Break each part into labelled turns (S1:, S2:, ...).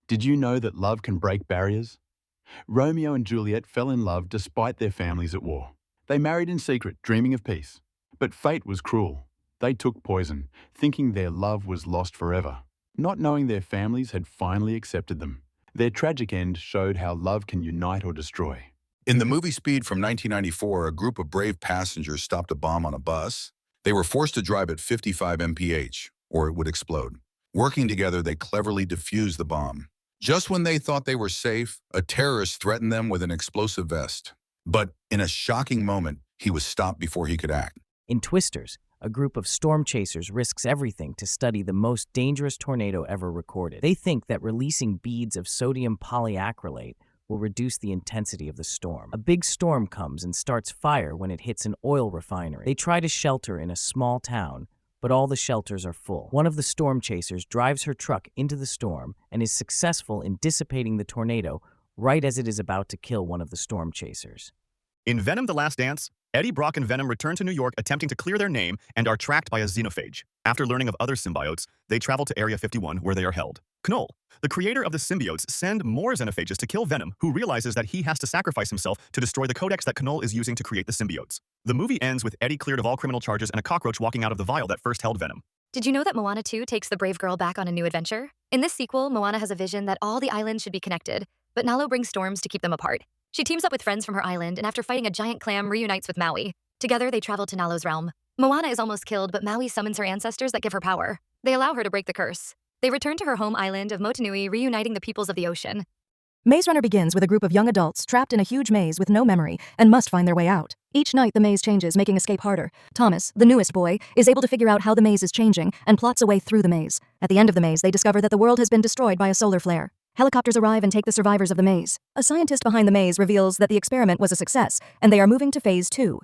S1: Did you know that love can break barriers? Romeo and Juliet fell in love despite their families at war. They married in secret, dreaming of peace. But fate was cruel. They took poison, thinking their love was lost forever, not knowing their families had finally accepted them. Their tragic end showed how love can unite or destroy.
S2: In the movie Speed from 1994, a group of brave passengers stopped a bomb on a bus. They were forced to drive at 55 mph, or it would explode. Working together, they cleverly defused the bomb. Just when they thought they were safe, a terrorist threatened them with an explosive vest. But in a shocking moment, he was stopped before he could act.
S3: In Twisters, a group of storm chasers risks everything to study the most dangerous tornado ever recorded. They think that releasing beads of sodium polyacrylate will reduce the intensity of the storm. A big storm comes and starts fire when it hits an oil refinery. They try to shelter in a small town, but all the shelters are full. One of the storm chasers drives her truck into the storm and is successful in dissipating the tornado right as it is about to kill one of the storm chasers.
S4: In Venom: The Last Dance, Eddie Brock and Venom return to New York attempting to clear their name and are tracked by a xenophage. After learning of other symbiotes, they travel to Area 51 where they are held. Knoll, the creator of the symbiotes, send more xenophages to kill Venom, who realizes that he has to sacrifice himself to destroy the codex that Knoll is using to create the symbiotes. The movie ends with Eddie cleared of all criminal charges and a cockroach walking out of the vial that first held Venom.
S5: Did you know that Moana 2 takes the brave girl back on a new adventure? In this sequel, Moana has a vision that all the islands should be connected, but Nalo brings storms to keep them apart. She teams up with friends from her island and after fighting a giant clam reunites with Maui. Together, they travel to Nalo's realm. Moana is almost killed, but Maui summons her ancestors that give her power. They allow her to break the curse. They return to her home island of Motunui, reuniting the peoples of the ocean.
S6: Maze Runner begins with a group of young adults trapped in a huge maze with no memory and must find their way out. Each night, the maze changes, making escape harder. Thomas, the newest boy, is able to figure out how the maze is changing and plots a way through the maze. At the end of the maze, they discover that the world has been destroyed by a solar flare. Helicopters arrive and take the survivors of the maze. A scientist behind the maze reveals that the experiment was a success, and they are moving to Phase 2.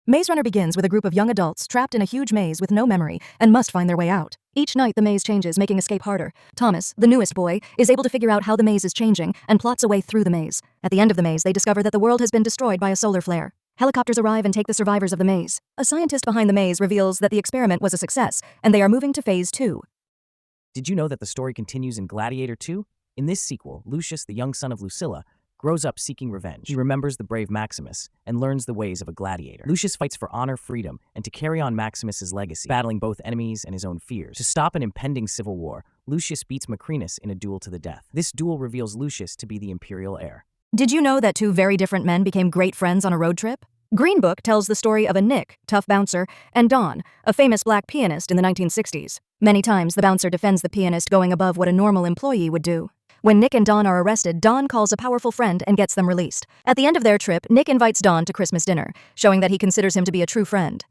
S6: Maze Runner begins with a group of young adults trapped in a huge maze with no memory and must find their way out. Each night, the maze changes, making escape harder. Thomas, the newest boy, is able to figure out how the maze is changing and plots a way through the maze. At the end of the maze, they discover that the world has been destroyed by a solar flare. Helicopters arrive and take the survivors of the maze. A scientist behind the maze reveals that the experiment was a success, and they are moving to Phase 2.
S3: Did you know that the story continues in Gladiator 2? In this sequel, Lucius, the young son of Lucilla, grows up seeking revenge. He remembers the brave Maximus and learns the ways of a gladiator. Lucius fights for honor, freedom, and to carry on Maximus's legacy, battling both enemies and his own fears. To stop an impending civil war, Lucius beats Macrinus in a duel to the death. This duel reveals Lucius to be the imperial heir.
S6: Did you know that two very different men became great friends on a road trip? Green Book tells the story of a Nick, tough bouncer, and Don, a famous black pianist in the 1960s. Many times, the bouncer defends the pianist, going above what a normal employee would do. When Nick and Don are arrested, Don calls a powerful friend and gets them released. At the end of their trip, Nick invites Don to Christmas dinner, showing that he considers him to be a true friend.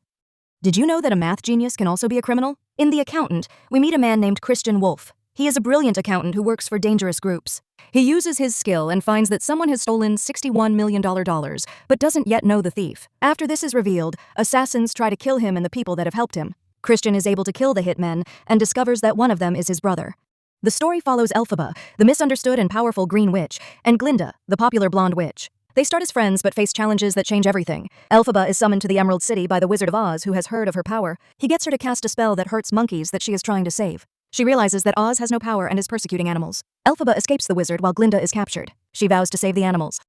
S6: Did you know that a math genius can also be a criminal? In The Accountant, we meet a man named Christian Wolf. He is a brilliant accountant who works for dangerous groups. He uses his skill and finds that someone has stolen $61 million, but doesn't yet know the thief. After this is revealed, assassins try to kill him and the people that have helped him. Christian is able to kill the hitmen and discovers that one of them is his brother. The story follows Elphaba, the misunderstood and powerful green witch, and Glinda, the popular blonde witch. They start as friends but face challenges that change everything. Elphaba is summoned to the Emerald City by the Wizard of Oz, who has heard of her power. He gets her to cast a spell that hurts monkeys that she is trying to save. She realizes that Oz has no power and is persecuting animals. Elphaba escapes the wizard while Glinda is captured. She vows to save the animals.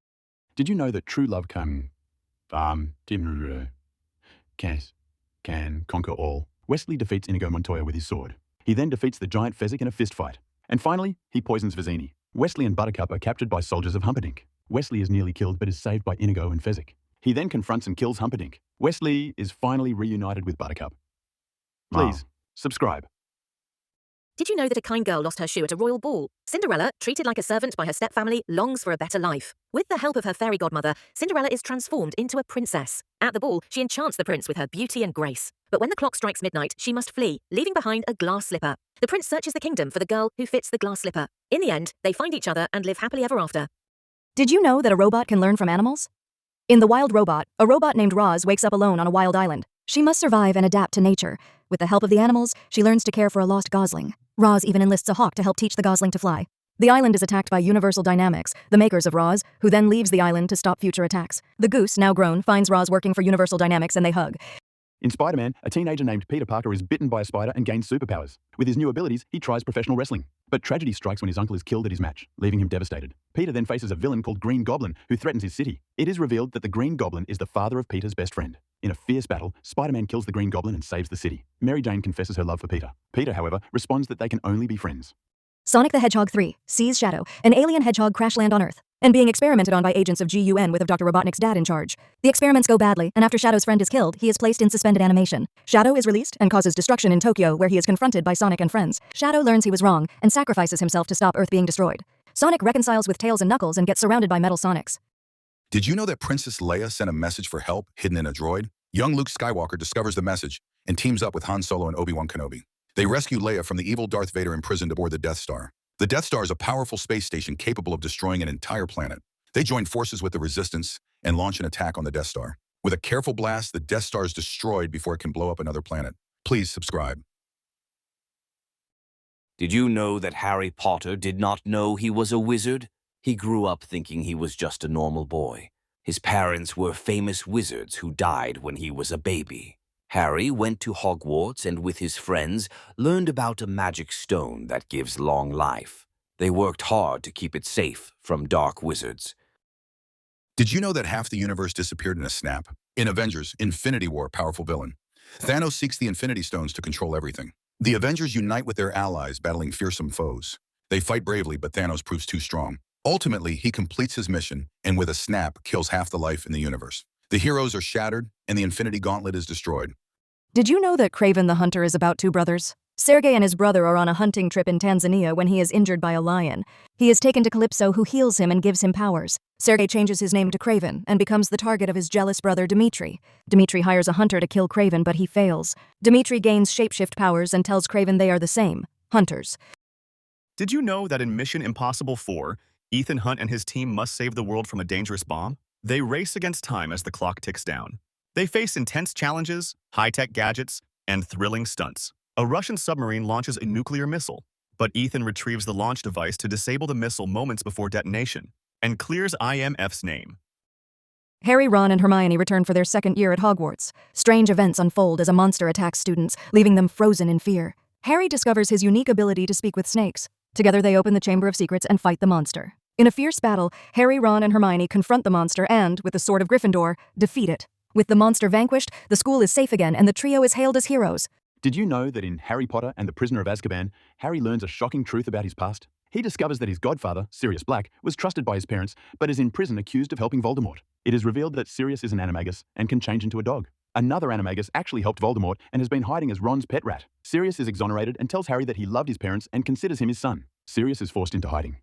S1: Did you know that true love can conquer all? Wesley defeats Inigo Montoya with his sword. He then defeats the giant Fezzik in a fist fight. And finally, he poisons Vizzini. Wesley and Buttercup are captured by soldiers of Humperdinck. Wesley is nearly killed but is saved by Inigo and Fezzik. He then confronts and kills Humperdinck. Wesley is finally reunited with Buttercup. Please, subscribe.
S7: Did you know that a kind girl lost her shoe at a royal ball? Cinderella, treated like a servant by her stepfamily, longs for a better life. With the help of her fairy godmother, Cinderella is transformed into a princess. At the ball, she enchants the prince with her beauty and grace. But when the clock strikes midnight, she must flee, leaving behind a glass slipper. The prince searches the kingdom for the girl who fits the glass slipper. In the end, they find each other and live happily ever after.
S6: Did you know that a robot can learn from animals? In The Wild Robot, a robot named Roz wakes up alone on a wild island. She must survive and adapt to nature. With the help of the animals, she learns to care for a lost gosling. Roz even enlists a hawk to help teach the gosling to fly. The island is attacked by Universal Dynamics, the makers of Roz, who then leaves the island to stop future attacks. The goose, now grown, finds Roz working for Universal Dynamics and they hug.
S1: In Spider-Man, a teenager named Peter Parker is bitten by a spider and gains superpowers. With his new abilities, he tries professional wrestling. But tragedy strikes when his uncle is killed at his match, leaving him devastated. Peter then faces a villain called Green Goblin, who threatens his city. It is revealed that the Green Goblin is the father of Peter's best friend. In a fierce battle, Spider-Man kills the Green Goblin and saves the city. Mary Jane confesses her love for Peter. Peter, however, responds that they can only be friends.
S6: Sonic the Hedgehog 3 sees Shadow, an alien hedgehog crash land on Earth, and being experimented on by agents of GUN with Dr. Robotnik's dad in charge. The experiments go badly, and after Shadow's friend is killed, he is placed in suspended animation. Shadow is released and causes destruction in Tokyo, where he is confronted by Sonic and friends. Shadow learns he was wrong and sacrifices himself to stop Earth being destroyed. Sonic reconciles with Tails and Knuckles and gets surrounded by Metal Sonics.
S2: Did you know that Princess Leia sent a message for help hidden in a droid? Young Luke Skywalker discovers the message and teams up with Han Solo and Obi-Wan Kenobi. They rescue Leia from the evil Darth Vader imprisoned aboard the Death Star. The Death Star is a powerful space station capable of destroying an entire planet. They join forces with the Resistance and launch an attack on the Death Star. With a careful blast, the Death Star is destroyed before it can blow up another planet. Please subscribe.
S8: Did you know that Harry Potter did not know he was a wizard? He grew up thinking he was just a normal boy. His parents were famous wizards who died when he was a baby. Harry went to Hogwarts and with his friends learned about a magic stone that gives long life. They worked hard to keep it safe from dark wizards.
S2: Did you know that half the universe disappeared in a snap? In Avengers: Infinity War, powerful villain. Thanos seeks the Infinity Stones to control everything. The Avengers unite with their allies, battling fearsome foes. They fight bravely, but Thanos proves too strong. Ultimately, he completes his mission and with a snap kills half the life in the universe. The heroes are shattered and the Infinity Gauntlet is destroyed.
S6: Did you know that Kraven the Hunter is about two brothers? Sergei and his brother are on a hunting trip in Tanzania when he is injured by a lion. He is taken to Calypso, who heals him and gives him powers. Sergei changes his name to Kraven and becomes the target of his jealous brother Dmitri. Dmitri hires a hunter to kill Kraven, but he fails. Dmitri gains shapeshift powers and tells Kraven they are the same, hunters.
S4: Did you know that in Mission Impossible 4, Ethan Hunt and his team must save the world from a dangerous bomb? They race against time as the clock ticks down. They face intense challenges, high-tech gadgets, and thrilling stunts. A Russian submarine launches a nuclear missile, but Ethan retrieves the launch device to disable the missile moments before detonation and clears IMF's name.
S6: Harry, Ron, and Hermione return for their second year at Hogwarts. Strange events unfold as a monster attacks students, leaving them frozen in fear. Harry discovers his unique ability to speak with snakes. Together they open the Chamber of Secrets and fight the monster. In a fierce battle, Harry, Ron, and Hermione confront the monster and, with the Sword of Gryffindor, defeat it. With the monster vanquished, the school is safe again and the trio is hailed as heroes.
S1: Did you know that in Harry Potter and the Prisoner of Azkaban, Harry learns a shocking truth about his past? He discovers that his godfather, Sirius Black, was trusted by his parents, but is in prison accused of helping Voldemort. It is revealed that Sirius is an animagus and can change into a dog. Another animagus actually helped Voldemort and has been hiding as Ron's pet rat. Sirius is exonerated and tells Harry that he loved his parents and considers him his son. Sirius is forced into hiding.